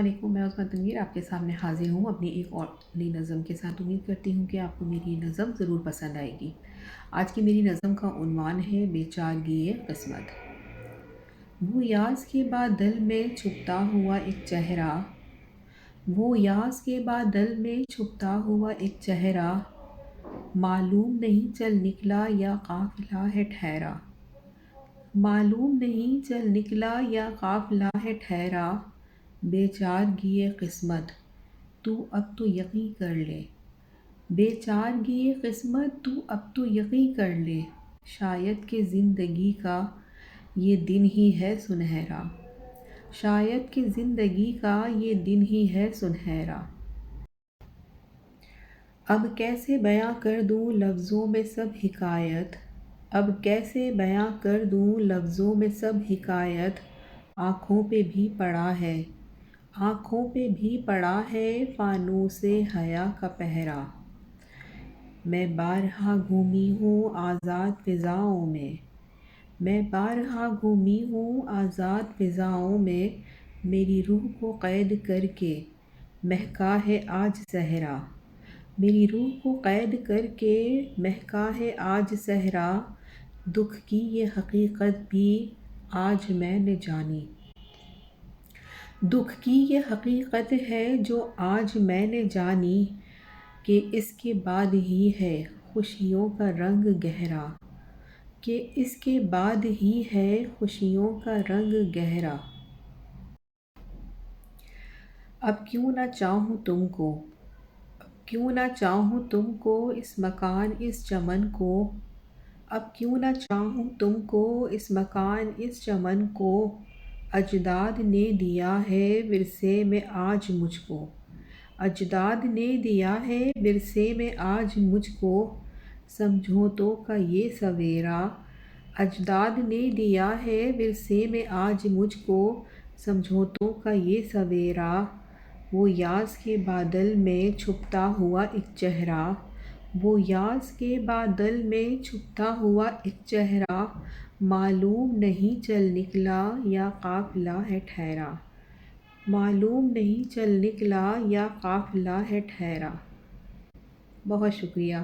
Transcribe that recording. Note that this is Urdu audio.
علیکم، میں عظمت تنویر آپ کے سامنے حاضر ہوں اپنی ایک اور نئی نظم کے ساتھ۔ امید کرتی ہوں کہ آپ کو میری یہ نظم ضرور پسند آئے گی۔ آج کی میری نظم کا عنوان ہے بے چارگی قسمت۔ وہ یاس کے بادل میں چھپتا ہوا ایک چہرہ، وہ یاس کے بادل میں چھپتا ہوا ایک چہرہ، معلوم نہیں چل نکلا یا قافلہ ہے ٹھہرا، معلوم نہیں چل نکلا یا قافلہ ہے ٹھہرا، بے چارگی قسمت تو اب تو یقیں کر لے، بے چارگی قسمت تو اب تو یقیں کر لے، شاید کہ زندگی کا یہ دن ہی ہے سنہرا، شاید کہ زندگی کا یہ دن ہی ہے سنہرا۔ اب کیسے بیاں کر دوں لفظوں میں سب حکایت، اب کیسے بیاں کر دوں لفظوں میں سب حکایت، آنکھوں پہ بھی پڑا ہے، آنکھوں پہ بھی پڑا ہے فانوس حیا کا پہرا، میں بارہا گھومی ہوں آزاد فضاؤں میں، میں بارہا گھومی ہوں آزاد فضاؤں میں، میری روح کو قید کر کے مہکا ہے آج صحرا، میری روح کو قید کر کے مہکا ہے آج صحرا، دکھ کی یہ حقیقت بھی آج میں نے جانی، دکھ کی یہ حقیقت ہے جو آج میں نے جانی، کہ اس کے بعد ہی ہے خوشیوں کا رنگ گہرا، کہ اس کے بعد ہی ہے خوشیوں کا رنگ گہرا۔ اب کیوں نہ چاہوں تم کو، کیوں نہ چاہوں تم کو اس مکان اس چمن کو، اب کیوں نہ چاہوں تم کو اس مکان اس چمن کو، اجداد نے دیا ہے ورثے میں آج مجھ کو، اجداد نے دیا ہے ورثے میں آج مجھ کو، سمجھوتوں کا یہ سویرا، اجداد نے دیا ہے ورثے میں آج مجھ کو، سمجھوتوں کا یہ سویرا، وہ یاس کے بادل میں چھپتا ہوا ایک چہرہ، وہ یاس کے بادل میں چھپتا ہوا ایک چہرہ، معلوم نہیں چل نکلا یا قافلہ ہے ٹھہرا، معلوم نہیں چل نکلا یا قافلہ ہے ٹھہرا۔ بہت شکریہ۔